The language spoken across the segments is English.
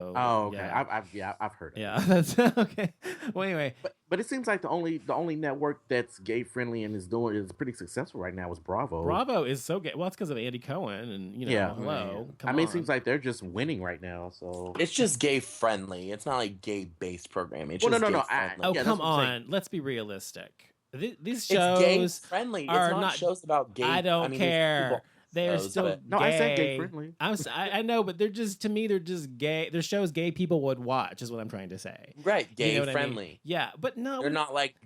Oh, okay. Yeah. I've heard of Yeah, it. that's okay. Well, anyway, But it seems like the only network that's gay friendly and is pretty successful right now is Bravo. Bravo is so gay. Well, it's because of Andy Cohen, and Yeah, yeah. hello, I come mean, it seems on. like they're just winning right now. So, It's just gay friendly. It's not like gay based programming. It's well, no, just no, gay no. friendly. Oh, Yeah, that's come what I'm saying. on. Let's be realistic. These It's gay shows friendly. It's are not not. shows about I gay. I don't mean, there's care. people They are shows, still but No, I said gay gay. friendly. I know, but they're just to me they're just gay. They're shows gay people would watch, is what I'm trying to say. right, You know gay what I mean? friendly. Yeah, but no, They're not like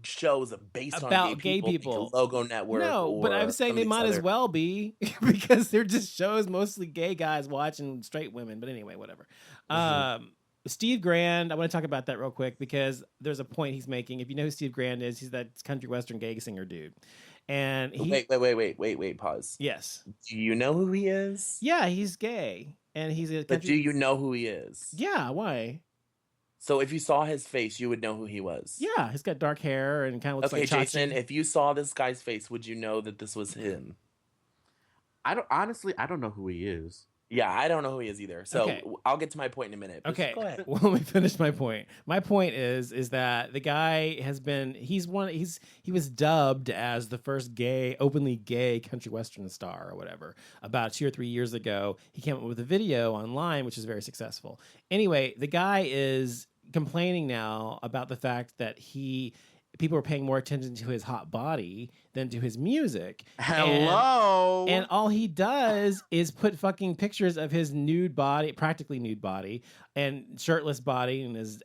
shows based on gay about gay people, like people. Logo Network No, but I'm or saying some they of these might as other. well be because they're just shows mostly gay guys watching straight women. But anyway, whatever. Hmm. Steve Grand, I want to talk about that real quick because there's a point he's making. If you know who Steve Grand is, he's that country western gay singer dude. And he, Wait. Pause. yes, Do you know who he is? yeah, he's gay. And he's a But do country. you know who he is? Yeah, why? So if you saw his face, you would know who he was. Yeah, he's got dark hair and kind of looks Okay, like Jason, Chachi. if you saw this guy's face, would you know that this was him? I don't know who he is. Yeah, I don't know who he is either. So Okay. I'll get to my point in a minute. But Okay, go ahead. well, let me finish my point. My point is that the guy has been he was dubbed as the first openly gay country western star or whatever about 2 or 3 years ago. He came up with a video online which is very successful. Anyway, the guy is complaining now about the fact that people are paying more attention to his hot body than to his music. Hello. And all he does is put fucking pictures of his nude body, practically nude body, and shirtless body and his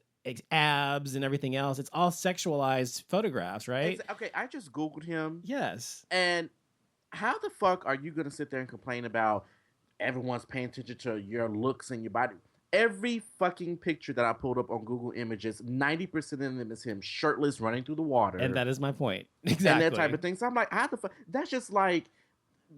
abs and everything else. It's all sexualized photographs, right? Okay, I just Googled him. Yes. And how the fuck are you gonna sit there and complain about everyone's paying attention to your looks and your body? Every fucking picture that I pulled up on Google Images, 90% of them is him shirtless running through the water. And that is my point. And Exactly. that type of thing. So I'm like, how the fuck? That's just like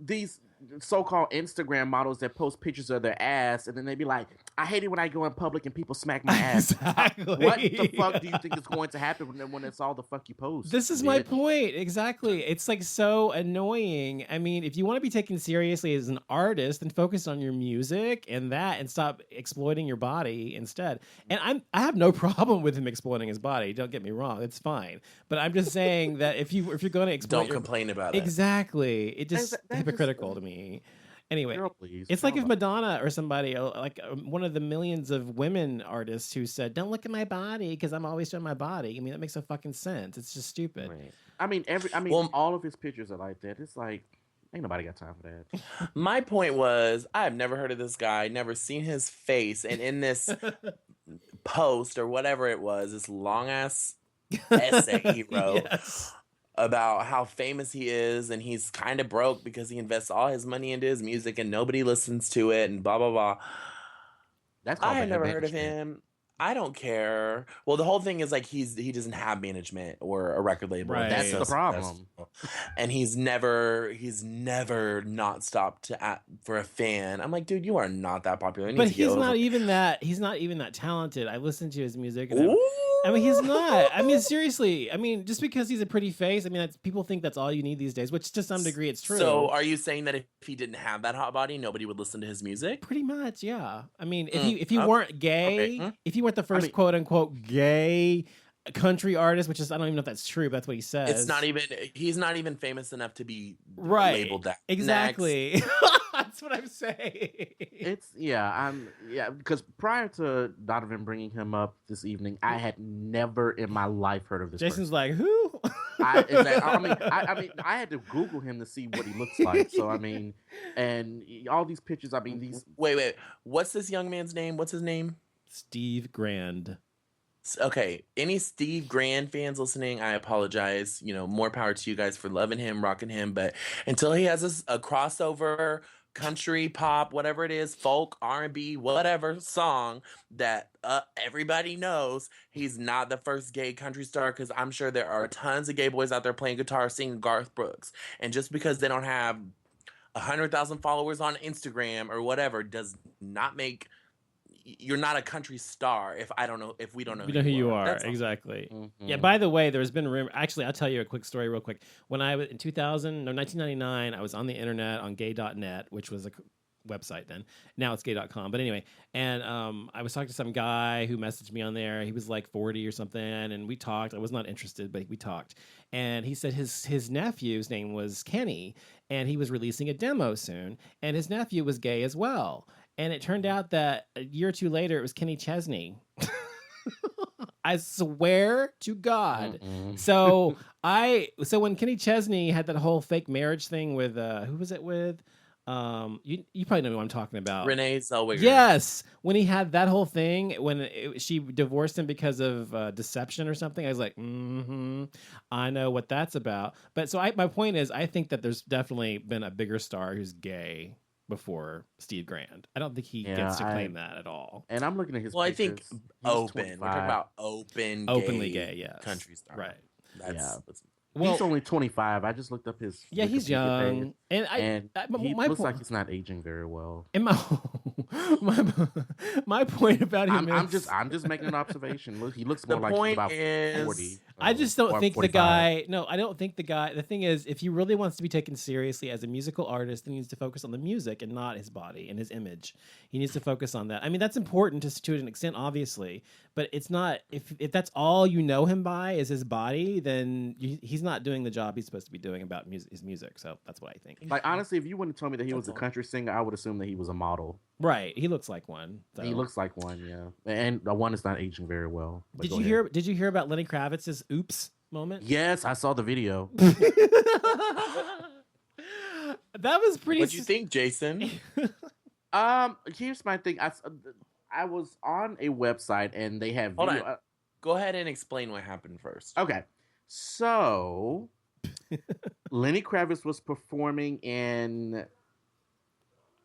these so-called Instagram models that post pictures of their ass, and then they be like, "I hate it when I go in public and people smack my ass." Exactly. What the fuck do you think is going to happen when it's all the fuck you post? This is my bitch? point. Exactly. It's like so annoying. I mean, if you want to be taken seriously as an artist, then focus on your music and stop exploiting your body instead. And I have no problem with him exploiting his body. Don't get me wrong. It's fine. But I'm just saying that if you're going to exploit Don't complain about it. exactly. It just That just- hypocritical to me. Anyway, Girl, please. it's like if Girl, Madonna or somebody, one of the millions of women artists who said, "Don't look at my body because I'm always showing my body." I mean, that makes no fucking sense. It's just stupid. Right. I mean, Well- all of his pictures are like that. It's like, ain't nobody got time for that. My point was, I've never heard of this guy, never seen his face, and in this post or whatever it was, this long ass essay he wrote Yes. about how famous he is, and he's kind of broke because he invests all his money into his music and nobody listens to it, and blah blah blah. That's called I had bad never heard of management. him. I don't care. Well, the whole thing is like he doesn't have management or a record label. Right. That's He's the so problem. successful. And he's never not stopped for a fan. I'm like, dude, you are not that popular. You But need to get he's over not it. even that. He's not even that talented. I listen to his music. And Ooh. I mean, he's not. I mean, seriously. I mean, just because he's a pretty face. I mean, people think that's all you need these days, which to some degree it's true. So, are you saying that if he didn't have that hot body, nobody would listen to his music? Pretty much, yeah. I mean, if Mm, you okay, weren't gay, okay. if you weren't the first mean- quote unquote gay country artist, which is I don't even know if that's true, but that's what he says. It's not even. He's not even famous enough to be right. labeled that. Exactly. That's what I'm saying. Because prior to Donovan bringing him up this evening, I had never in my life heard of this Jason's person. like, who? I had to Google him to see what he looks like. So I mean, and all these pictures. I mean, these. Wait. What's this young man's name? What's his name? Steve Grand. Okay, any Steve Grand fans listening, I apologize. You know, more power to you guys for loving him, rocking him. But until he has a crossover country, pop, whatever it is, folk, R&B, whatever song that everybody knows, he's not the first gay country star, because I'm sure there are tons of gay boys out there playing guitar singing Garth Brooks. And just because they don't have 100,000 followers on Instagram or whatever does not make... You're not a country star if we don't know You know who you are. That's all. Exactly. Mhm. Yeah, by the way, there's been rumor. Actually, I'll tell you a quick story real quick. When I was in 1999, I was on the internet on gay.net, which was website then. Now it's gay.com. But anyway, and I was talking to some guy who messaged me on there. He was like 40 or something, and we talked. I was not interested, but we talked. And he said his nephew's name was Kenny, and he was releasing a demo soon, and his nephew was gay as well. And it turned out that a year or two later, it was Kenny Chesney. I swear to God. So when Kenny Chesney had that whole fake marriage thing with who was it with? You probably know what I'm talking about. Renee Zellweger. Yes, when he had that whole thing, when she divorced him because of deception or something, I was like, I know what that's about. But so my point is, I think that there's definitely been a bigger star who's gay before Steve Grand. I don't think he gets to claim that at all. And I'm looking at his. Well, pictures. I think He's open. 25. We're talking about openly gay, yes, country star. right? That's Well, he's only 25. I just looked up his. Yeah, he's Wikipedia young, page, and he my looks point, like he's not aging very well. and my point about him I'm is, just making an observation. Look, he looks The more like he's about point is- 40. I just don't or think 45. the guy. No, I don't think the guy. The thing is, if he really wants to be taken seriously as a musical artist, then he needs to focus on the music and not his body and his image. He needs to focus on that. I mean, that's important to an extent, obviously, but it's not. If that's all you know him by is his body, then he's not doing the job he's supposed to be doing about his music. So that's what I think. Like honestly, if you wouldn't have told me that he was a country singer, I would assume that he was a model. Right, he looks like one. So. He looks like one, yeah, and the one is not aging very well. But Did go you ahead. Did you hear about Lenny Kravitz's "Oops" moment? Yes, I saw the video. That was pretty. What'd you think, Jason? Here's my thing. I was on a website and they have. Hold video, on. Go ahead and explain what happened first. Okay, so Lenny Kravitz was performing in.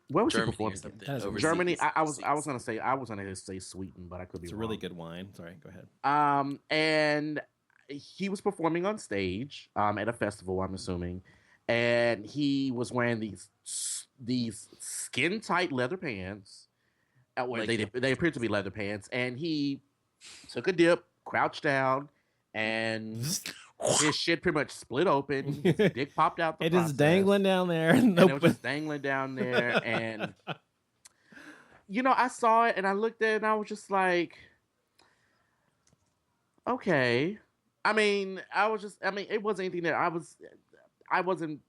Where was Germany he performing? or something. That's Overseas. Germany. I was gonna say Sweden, but I could be It's a wrong. really good wine. Sorry, go ahead. And he was performing on stage at a festival, I'm assuming, and he was wearing these skin tight leather pants. Well, they appeared to be leather pants, and he took a dip, crouched down, and his shit pretty much split open. His dick popped out. It is dangling down there. And it was just dangling down there, and I saw it, and I looked at it, and I was just like, okay. I mean, it wasn't anything that I wasn't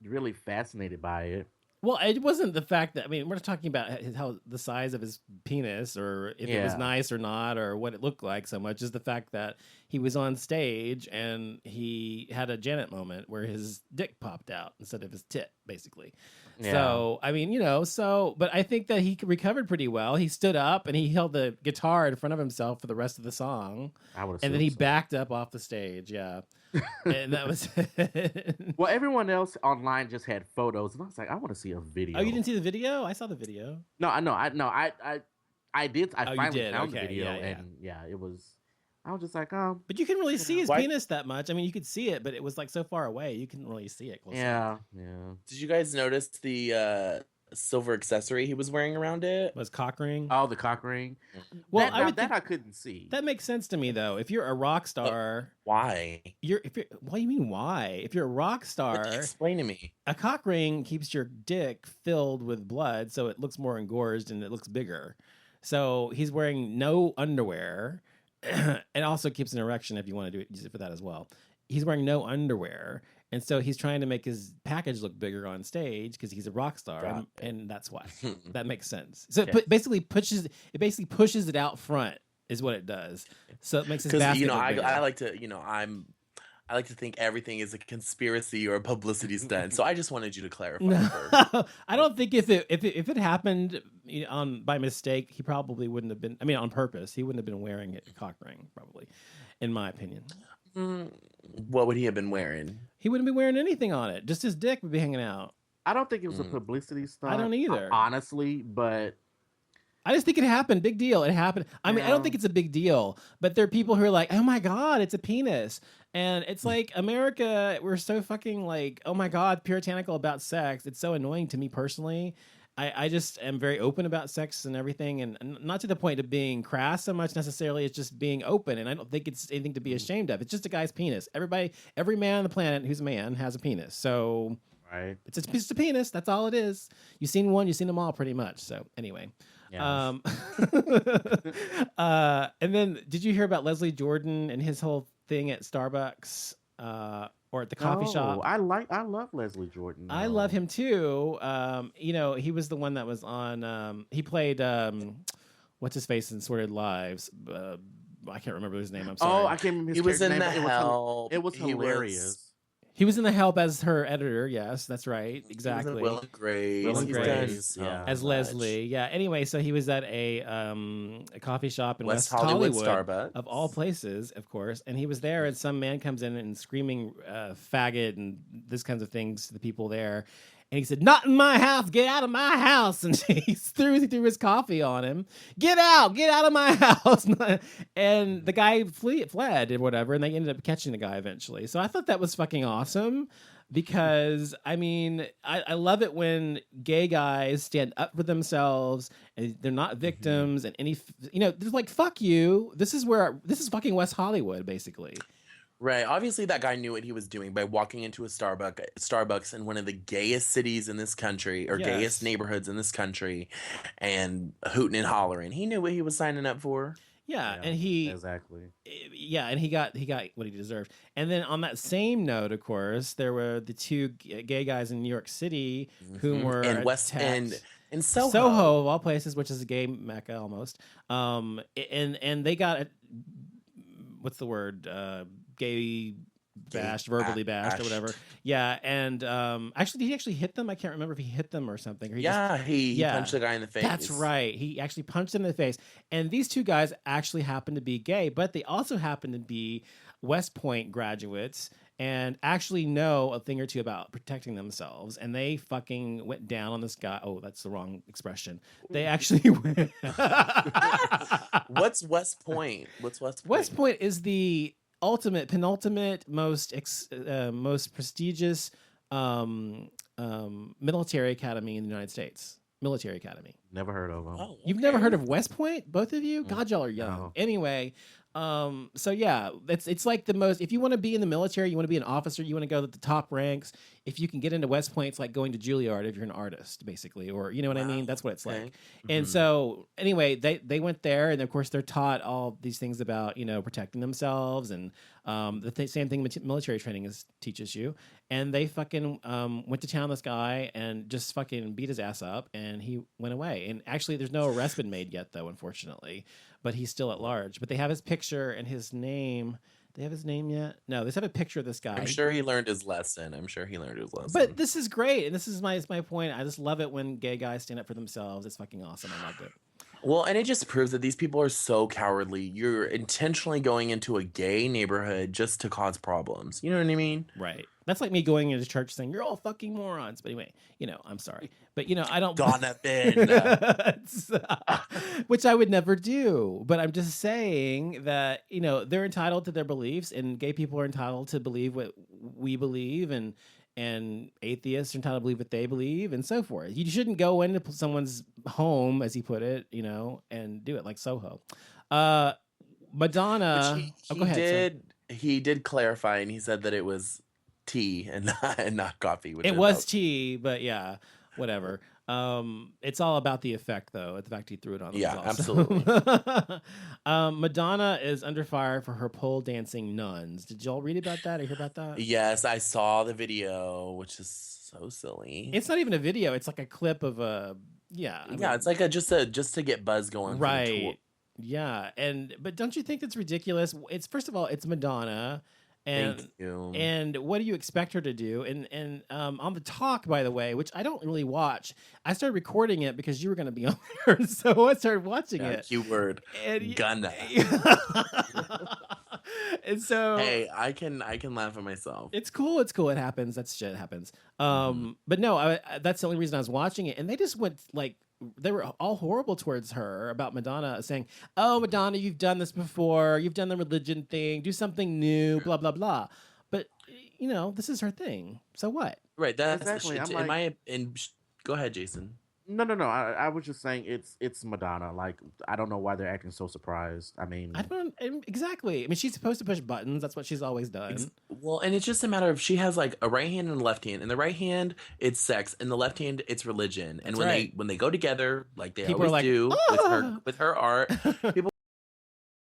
really fascinated by it. Well, it wasn't the fact that, we're not talking about how the size of his penis or if it was nice or not or what it looked like so much as the fact that he was on stage and he had a Janet moment where his dick popped out instead of his tit, basically. Yeah. So, but I think that he recovered pretty well. He stood up and he held the guitar in front of himself for the rest of the song. And then he backed up off the stage. Yeah. And that was it. Well, everyone else online just had photos, and I was like, I want to see a video. Oh, you didn't see the video? I saw the video. No, I did. I finally did? found Okay, the video, yeah. and it was. I was just like, oh. But you couldn't really see his penis that much. You could see it, but it was like so far away, you couldn't really see it. Closely. Yeah. Did you guys notice the silver accessory he was wearing around it? Was cock ring? Oh, the cock ring. Well, I couldn't see. That makes sense to me though. If you're a rock star, why? What do you mean why? If you're a rock star, explain to me. A cock ring keeps your dick filled with blood, so it looks more engorged and it looks bigger. So he's wearing no underwear. It also keeps an erection if you want to use it for that as well. He's wearing no underwear, and so he's trying to make his package look bigger on stage because he's a rock star, and that's why. That makes sense. So it basically pushes it out front is what it does. So it makes his basket look bigger. I like to I like to think everything is a conspiracy or a publicity stunt. So I just wanted you to clarify first. I don't think if it happened by mistake, he probably wouldn't have been. On purpose, he wouldn't have been wearing a cock ring, probably, in my opinion. What would he have been wearing? He wouldn't be wearing anything on it. Just his dick would be hanging out. I don't think it was a publicity stunt. I don't either, honestly, but. I just think it happened. Big deal. It happened. I don't think it's a big deal, but there are people who are like, oh my God, it's a penis. And it's like, America, we're so fucking like, oh my God, puritanical about sex. It's so annoying to me personally. I just am very open about sex and everything, and not to the point of being crass so much necessarily. It's just being open, and I don't think it's anything to be ashamed of. It's just a guy's penis. Every man on the planet who's a man has a penis. So Right. It's a piece of penis. That's all it is. You've seen one, you've seen them all pretty much. So anyway. Yeah. And then did you hear about Leslie Jordan and his whole thing at Starbucks or at the coffee No, shop? I love Leslie Jordan. I love Though. him too. You know, he was the one that was on. He played what's his face in Sordid Lives. I can't remember his name. I'm sorry. Oh, I can't remember his He was character in name, the but Help. it was He hilarious. He was in The Help as her editor. Yes, that's right. Exactly. Will and Grace. Will and He's Grace, done so yeah. as much. Leslie. Yeah. Anyway, so he was at a coffee shop in West Hollywood Hollywood, Starbucks. of all places, of course. And he was there, and some man comes in and screaming faggot and this kinds of things to the people there. And he said, "Not in my house! Get out of my house!" And he threw his coffee on him. Get out of my house! And the guy fled or whatever, and they ended up catching the guy eventually. So I thought that was fucking awesome. Because I mean, I love it when gay guys stand up for themselves and they're not victims. And they're like, fuck you. This is fucking West Hollywood, basically. Right. Obviously, that guy knew what he was doing by walking into a Starbucks in one of the gayest cities in this country, or gayest neighborhoods in this country, and hooting and hollering. He knew what he was signing up for. Yeah, and he got what he deserved. And then on that same note, of course, there were the two gay guys in New York City who were in West End. In Soho, of all places, which is a gay mecca almost. And they got what's the word? Gay bashed, verbally bashed, or whatever. Yeah, and did he actually hit them? I can't remember if he hit them or something. Or he punched the guy in the face. That's right. He actually punched him in the face. And these two guys actually happen to be gay, but they also happen to be West Point graduates and actually know a thing or two about protecting themselves. And they fucking went down on this guy. Oh, that's the wrong expression. They actually went. What's West Point? What's West Point? West Point is the penultimate, most prestigious military academy in the United States. Military academy. Never heard of them. Oh, okay. You've never heard of West Point, both of you? God, y'all are young. No. Anyway, so yeah, it's like the most. If you want to be in the military, you want to be an officer, you want to go to the top ranks. If you can get into West Point, it's like going to Juilliard if you're an artist, basically, or you know what I mean. That's what it's like. And so anyway, they went there, and of course they're taught all these things about protecting themselves, and same thing military training teaches you. And they fucking went to town on this guy and just fucking beat his ass up, and he went away. And actually, there's no arrest been made yet, though, unfortunately. But he's still at large. But they have his picture and his name. They have his name yet? No, they just have a picture of this guy. I'm sure he learned his lesson. But this is great, and this is my point. I just love it when gay guys stand up for themselves. It's fucking awesome. I loved it. Well, and it just proves that these people are so cowardly. You're intentionally going into a gay neighborhood just to cause problems. You know what I mean? Right. That's like me going into church saying, "You're all fucking morons." But anyway, I'm sorry. But, I don't... Gonna been. Which I would never do. But I'm just saying that, they're entitled to their beliefs, and gay people are entitled to believe what we believe, and atheists are entitled to believe what they believe, and so forth. You shouldn't go into someone's home, as he put it, and do it like Soho. Madonna... go ahead. He did clarify, and he said that it was tea and not coffee. It was tea, but yeah, whatever. It's all about the effect, though. The fact he threw it on. Yeah, absolutely. Madonna is under fire for her pole dancing nuns. Did y'all read about that or hear about that? Yes, I saw the video, which is so silly. It's not even a video. It's like a clip of a it's like just to get buzz going, right? Yeah, but don't you think it's ridiculous? It's first of all, it's Madonna. And what do you expect her to do? And on the talk, by the way, which I don't really watch, I started recording it because you were going to be on there, so I started watching it. Keyword gonna. And so, hey, I can laugh at myself. It's cool. It happens. That shit happens. But no, that's the only reason I was watching it. And they just went like. They were all horrible towards her about Madonna, saying, "Oh, Madonna, you've done this before. You've done the religion thing. Do something new, blah, blah, blah." But, this is her thing. So what? Right. That's exactly. go ahead, Jason. No, no, no. I was just saying it's Madonna. Like, I don't know why they're acting so surprised. I mean, I don't exactly. I mean, she's supposed to push buttons. That's what she's always done. Well, and it's just a matter of she has like a right hand and a left hand. In the right hand, it's sex. In the left hand, it's religion. And That's right. when they go together, like they People are always like, do "Ah!" with her art, people